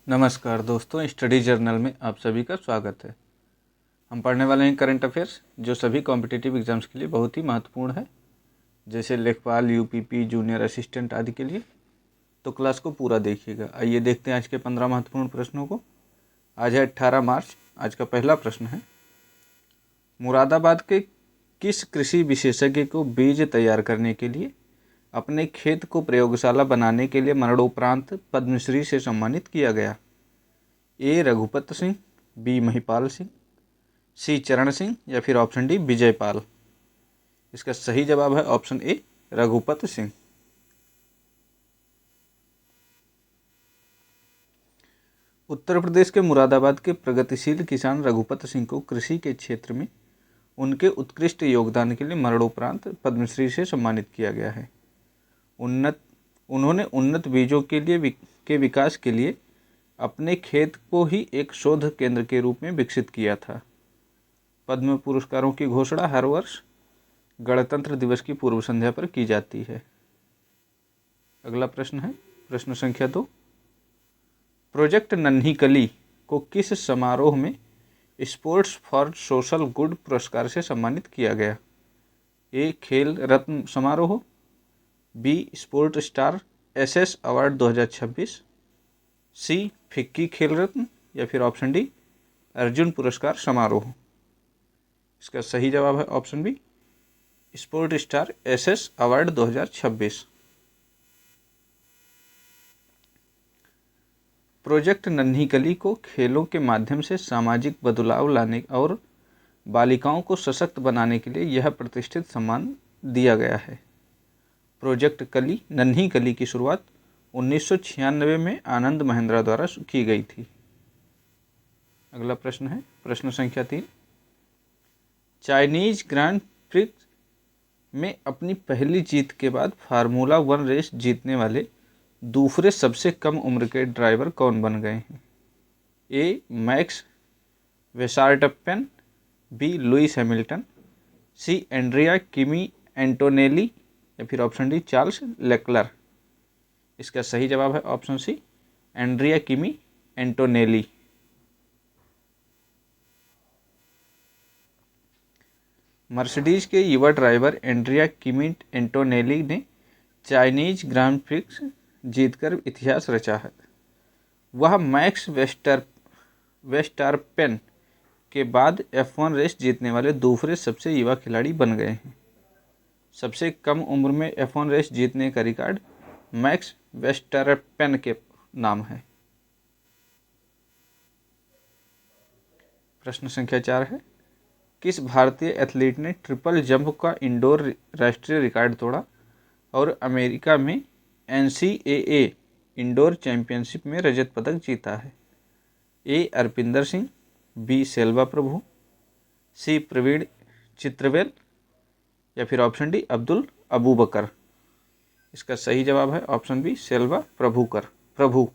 नमस्कार दोस्तों, study journal में आप सभी का स्वागत है। हम पढ़ने वाले हैं करंट अफेयर्स जो सभी कॉम्पिटिटिव एग्जाम्स के लिए बहुत ही महत्वपूर्ण है, जैसे लेखपाल, यूपीपी, जूनियर असिस्टेंट आदि के लिए। तो क्लास को पूरा देखिएगा। आइए देखते हैं आज के 15 महत्वपूर्ण प्रश्नों को। आज है 18 मार्च। आज का पहला प्रश्न है, मुरादाबाद के किस कृषि विशेषज्ञ को बीज तैयार करने के लिए अपने खेत को प्रयोगशाला बनाने के लिए मरणोपरांत पद्मश्री से सम्मानित किया गया? ए रघुपत सिंह, बी महिपाल सिंह, सी चरण सिंह या फिर ऑप्शन डी विजयपाल। इसका सही जवाब है ऑप्शन ए रघुपत सिंह। उत्तर प्रदेश के मुरादाबाद के प्रगतिशील किसान रघुपत सिंह को कृषि के क्षेत्र में उनके उत्कृष्ट योगदान के लिए मरणोपरांत पद्मश्री से सम्मानित किया गया है। उन्होंने उन्नत बीजों के विकास के लिए अपने खेत को ही एक शोध केंद्र के रूप में विकसित किया था। पद्म पुरस्कारों की घोषणा हर वर्ष गणतंत्र दिवस की पूर्व संध्या पर की जाती है। अगला प्रश्न है प्रश्न संख्या 2, प्रोजेक्ट नन्ही कली को किस समारोह में स्पोर्ट्स फॉर सोशल गुड पुरस्कार से सम्मानित किया गया? ए खेल रत्न समारोह, B sport star SS award 2026, C FICCI Khel Ratna या फिर ऑप्शन डी अर्जुन पुरस्कार समारोह। इसका सही जवाब है option B sport star SS award 2026। Project Nanhi Kali को खेलों के माध्यम से सामाजिक बदलाव लाने और बालिकाओं को सशक्त बनाने के लिए यह प्रतिष्ठित सम्मान दिया गया है। प्रोजेक्ट नन्ही कली की शुरुआत 1996 में आनंद महिंद्रा द्वारा की गई थी। अगला प्रश्न है प्रश्न संख्या 3, चाइनीज ग्रांड प्रिक्स में अपनी पहली जीत के बाद फार्मूला 1 रेस जीतने वाले दूसरे सबसे कम उम्र के ड्राइवर कौन बन गए हैं? ए मैक्स वेसार्टप्पेन, बी लुइस हैमिल्टन, सी एंड्रिया किमी एंटोनेली या फिर ऑप्शन डी चार्ल्स लेक्लर। इसका सही जवाब है option C Andrea Kimi Antonelli. Mercedes के युवा ड्राइवर एंड्रिया किमी एंटोनेली ने चाइनीज ग्रांड प्रिक्स जीतकर इतिहास रचा है। वह मैक्स वेस्टारपेन के बाद F1 रेस जीतने वाले दूसरे सबसे युवा खिलाड़ी बन गए हैं। सबसे कम उम्र में F1 रेस जीतने का रिकॉर्ड मैक्स वेस्टारपेन के नाम है। प्रश्न संख्या 4 है, किस भारतीय एथलीट ने ट्रिपल जंप का इंडोर राष्ट्रीय रिकॉर्ड तोड़ा और अमेरिका में NCAA इंडोर चैंपियनशिप में रजत पदक जीता है? ए अरपिंदर सिंह, बी सेल्वा प्रभु, सी प्रवीण चित्रवेल या फिर ऑप्शन डी अब्दुल अबूबकर। इसका सही जवाब है ऑप्शन बी सेल्वा प्रभु।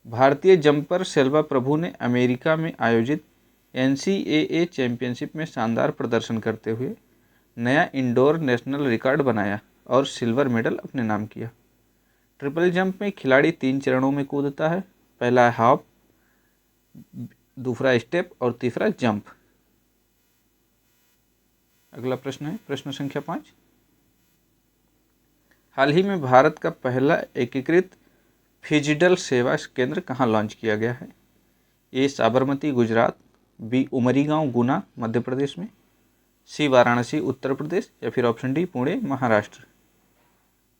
भारतीय जंपर सेल्वा प्रभु ने अमेरिका में आयोजित NCAA चैंपियनशिप में शानदार प्रदर्शन करते हुए नया इंडोर नेशनल रिकॉर्ड बनाया और सिल्वर मेडल अपने नाम किया। ट्रिपल जंप में खिलाड़ी 3 चरणों में कूदता है। पहला है हॉप, दूसरा स्टेप और तीसरा जंप। अगला प्रश्न है प्रश्न संख्या 5, हाल ही में भारत का पहला एकीकृत फिजिटल सेवा केंद्र कहाँ लॉन्च किया गया है? ए साबरमती गुजरात, बी उमरीगांव गुना मध्य प्रदेश में, सी वाराणसी उत्तर प्रदेश या फिर ऑप्शन डी पुणे महाराष्ट्र।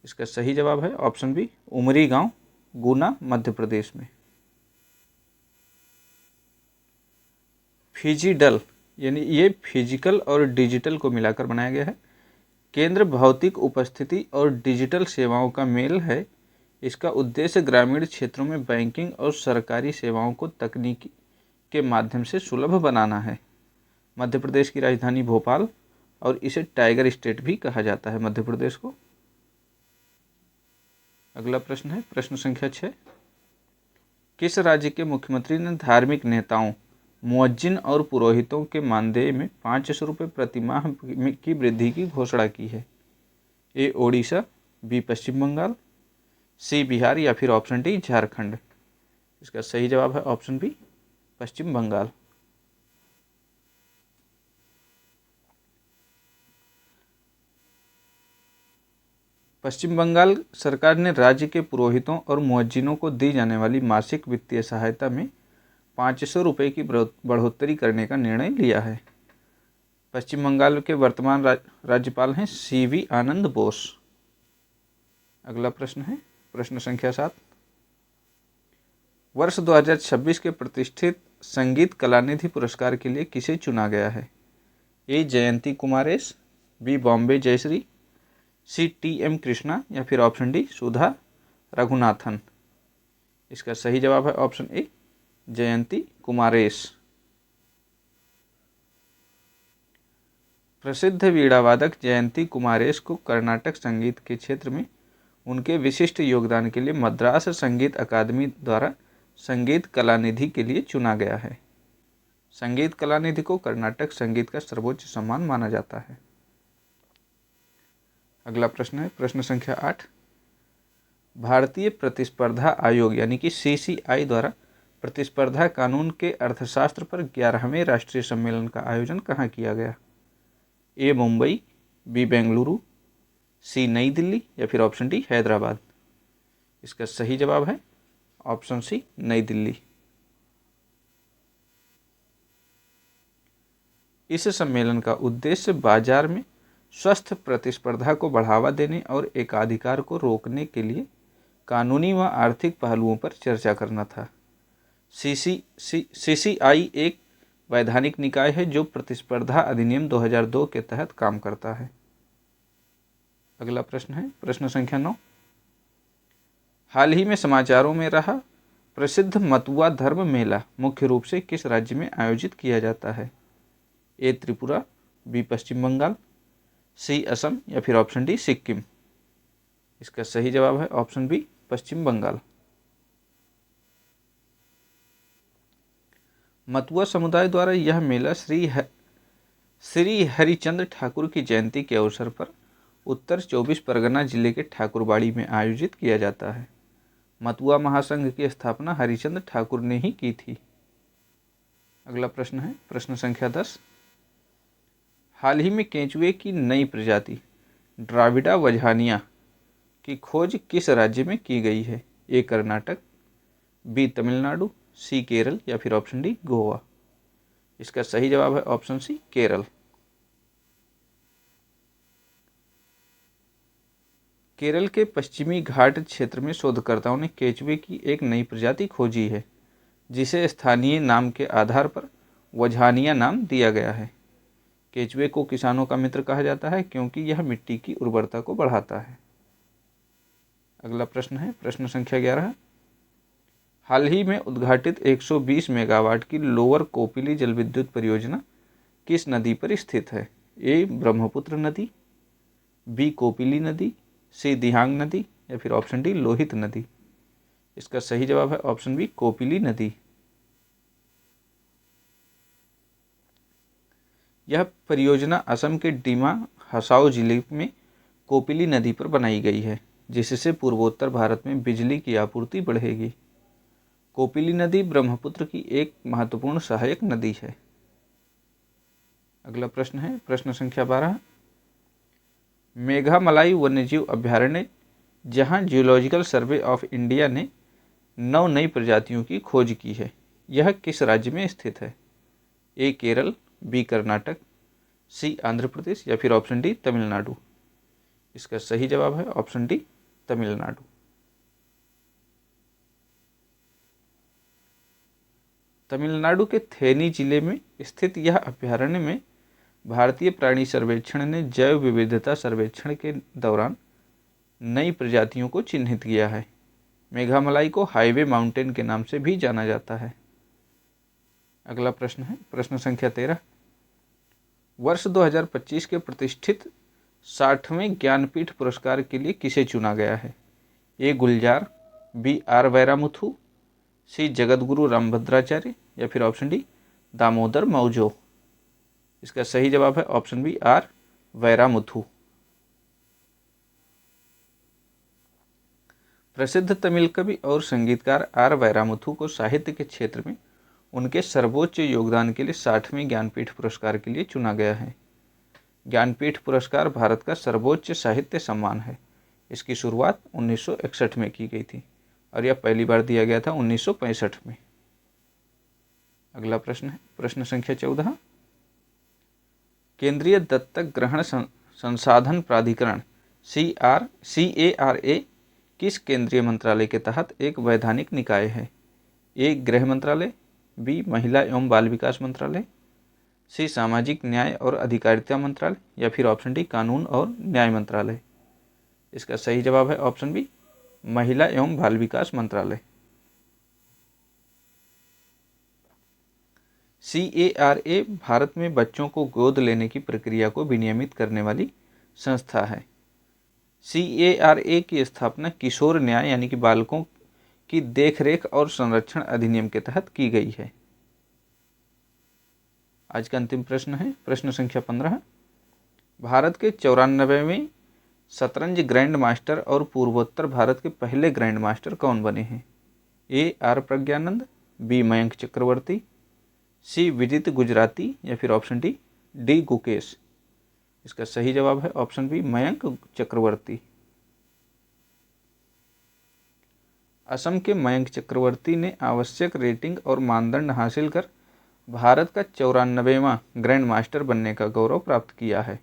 इसका सही जवाब है ऑप्शन बी उमरीगांव गुना मध्य प्रदेश में। फिजिडल यानी ये फिजिकल और डिजिटल को मिलाकर बनाया गया है। केंद्र भौतिक उपस्थिति और डिजिटल सेवाओं का मेल है। इसका उद्देश्य ग्रामीण क्षेत्रों में बैंकिंग और सरकारी सेवाओं को तकनीक के माध्यम से सुलभ बनाना है। मध्य प्रदेश की राजधानी भोपाल और इसे टाइगर स्टेट भी कहा जाता है मध्य प्रदेश को। अगला प्रश्न है प्रश्न संख्या 6, किस राज्य के मुख्यमंत्री ने धार्मिक नेताओं, मुअज्जिन और पुरोहितों के मानदेय में 500 रुपये प्रतिमाह की वृद्धि की घोषणा की है? ए ओडिशा, बी पश्चिम बंगाल, सी बिहार या फिर ऑप्शन डी झारखंड। इसका सही जवाब है ऑप्शन बी पश्चिम बंगाल। पश्चिम बंगाल सरकार ने राज्य के पुरोहितों और मुअज्जिनों को दी जाने वाली मासिक वित्तीय सहायता में 500 रुपये की बढ़ोतरी करने का निर्णय लिया है। पश्चिम बंगाल के वर्तमान राज्यपाल हैं सीवी आनंद बोस। अगला प्रश्न है प्रश्न संख्या 7। वर्ष 2026 के प्रतिष्ठित संगीत कलानिधि पुरस्कार के लिए किसे चुना गया है? A Jayanthi Kumaresh, B Bombay Jayashri, C T M Krishna या फिर ऑप्शन डी सुधा रघुनाथन। इसका सही जवाब है ऑप्शन ए जयंती कुमारेश। प्रसिद्ध वीणावादक जयंती कुमारेश को कर्नाटक संगीत के क्षेत्र में उनके विशिष्ट योगदान के लिए मद्रास संगीत अकादमी द्वारा संगीत कलानिधि के लिए चुना गया है। संगीत कलानिधि को कर्नाटक संगीत का सर्वोच्च सम्मान माना जाता है। अगला प्रश्न है प्रश्न संख्या 8। भारतीय प्रतिस्पर्धा आयोग यानी कि CCI द्वारा प्रतिस्पर्धा कानून के अर्थशास्त्र पर 11वें राष्ट्रीय सम्मेलन का आयोजन कहाँ किया गया? ए मुंबई, बी बेंगलुरु, सी नई दिल्ली या फिर ऑप्शन डी हैदराबाद। इसका सही जवाब है ऑप्शन सी नई दिल्ली। इस सम्मेलन का उद्देश्य बाजार में स्वस्थ प्रतिस्पर्धा को बढ़ावा देने और एकाधिकार को रोकने के लिए कानूनी व आर्थिक पहलुओं पर चर्चा करना था। CCI एक वैधानिक निकाय है जो प्रतिस्पर्धा अधिनियम 2002 के तहत काम करता है। अगला प्रश्न है प्रश्न संख्या 9। हाल ही में समाचारों में रहा प्रसिद्ध मतुआ धर्म मेला मुख्य रूप से किस राज्य में आयोजित किया जाता है? ए त्रिपुरा, बी पश्चिम बंगाल, सी असम या फिर ऑप्शन डी सिक्किम। इसका सही जवाब है ऑप्शन बी पश्चिम बंगाल। मतुआ समुदाय द्वारा यह मेला श्री हरिचंद्र ठाकुर की जयंती के अवसर पर उत्तर 24 परगना जिले के ठाकुरबाड़ी में आयोजित किया जाता है। मतुआ महासंघ की स्थापना हरिचंद्र ठाकुर ने ही की थी। अगला प्रश्न है प्रश्न संख्या 10। हाल ही में केंचुए की नई प्रजाति ड्राविडा वजहानिया की खोज किस राज्य में की गई है? ए कर्नाटक, बी तमिलनाडु, सी केरल या फिर ऑप्शन डी गोवा। इसका सही जवाब है ऑप्शन सी केरल। केरल के पश्चिमी घाट क्षेत्र में शोधकर्ताओं ने केंचुए की एक नई प्रजाति खोजी है जिसे स्थानीय नाम के आधार पर वजहानिया नाम दिया गया है। केंचुए को किसानों का मित्र कहा जाता है क्योंकि यह मिट्टी की उर्वरता को बढ़ाता है। अगला प्रश्न है प्रश्न संख्या 11। हाल ही में उद्घाटित 120 मेगावाट की लोअर कोपिली जलविद्युत परियोजना किस नदी पर स्थित है? ए ब्रह्मपुत्र नदी, बी कोपिली नदी, सी दिहांग नदी या फिर ऑप्शन डी लोहित नदी। इसका सही जवाब है ऑप्शन बी कोपिली नदी। यह परियोजना असम के डिमा हसाओ जिले में कोपिली नदी पर बनाई गई है जिससे पूर्वोत्तर भारत में बिजली की आपूर्ति बढ़ेगी। कोपिली नदी ब्रह्मपुत्र की एक महत्वपूर्ण सहायक नदी है। अगला प्रश्न है प्रश्न संख्या 12। मेघामलाई वन्यजीव अभ्यारण्य जहां जियोलॉजिकल सर्वे ऑफ इंडिया ने 9 नई प्रजातियों की खोज की है, यह किस राज्य में स्थित है? ए केरल, बी कर्नाटक, सी आंध्र प्रदेश या फिर ऑप्शन डी तमिलनाडु। इसका सही जवाब है ऑप्शन डी तमिलनाडु। तमिलनाडु के थेनी जिले में स्थित यह अभ्यारण्य में भारतीय प्राणी सर्वेक्षण ने जैव विविधता सर्वेक्षण के दौरान नई प्रजातियों को चिन्हित किया है। मेघामलाई को हाईवे माउंटेन के नाम से भी जाना जाता है। अगला प्रश्न है प्रश्न संख्या 13। वर्ष 2025 के प्रतिष्ठित 60वें ज्ञानपीठ पुरस्कार के लिए किसे चुना गया है? ए गुलजार, बी आर वैरामुथु, सी जगतगुरु रामभद्राचार्य या फिर ऑप्शन डी दामोदर मौजो। इसका सही जवाब है ऑप्शन बी आर वैरामुथु। प्रसिद्ध तमिल कवि और संगीतकार आर वैरामुथु को साहित्य के क्षेत्र में उनके सर्वोच्च योगदान के लिए 60वें ज्ञानपीठ पुरस्कार के लिए चुना गया है। ज्ञानपीठ पुरस्कार भारत का सर्वोच्च साहित्य सम्मान है। इसकी शुरुआत 1961 में की गई थी और यह पहली बार दिया गया था 1965 में। अगला प्रश्न है प्रश्न संख्या 14। केंद्रीय दत्तक ग्रहण संसाधन प्राधिकरण CARA किस केंद्रीय मंत्रालय के तहत एक वैधानिक निकाय है? ए गृह मंत्रालय, बी महिला एवं बाल विकास मंत्रालय, सी सामाजिक न्याय और अधिकारिता मंत्रालय या फिर ऑप्शन डी कानून और न्याय मंत्रालय। इसका सही जवाब है ऑप्शन बी महिला एवं बाल विकास मंत्रालय। CARA भारत में बच्चों को गोद लेने की प्रक्रिया को विनियमित करने वाली संस्था है। CARA की स्थापना किशोर न्याय यानी कि बालकों की देखरेख और संरक्षण अधिनियम के तहत की गई है। आज का अंतिम प्रश्न है प्रश्न संख्या 15। भारत के 94वें शतरंज ग्रैंड मास्टर और पूर्वोत्तर भारत के पहले ग्रैंड मास्टर कौन बने हैं? A R Praggnanandhaa, B Mayank Chakraborty, C Vidit Gujrathi या फिर ऑप्शन डी गुकेश। इसका सही जवाब है ऑप्शन बी मयंक चक्रवर्ती। असम के मयंक चक्रवर्ती ने आवश्यक रेटिंग और मानदंड हासिल कर भारत का 94वां ग्रैंड मास्टर बनने का गौरव प्राप्त किया है।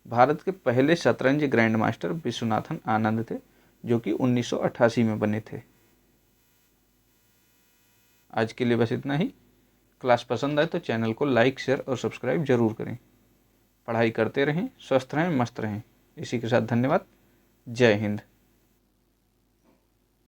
भारत के पहले शतरंज ग्रैंड मास्टर विश्वनाथन आनंद थे जो कि 1988 में बने थे। आज के लिए बस इतना ही। क्लास पसंद आए तो चैनल को लाइक, शेयर और सब्सक्राइब जरूर करें। पढ़ाई करते रहें, स्वस्थ रहें, मस्त रहें। इसी के साथ धन्यवाद। जय हिंद।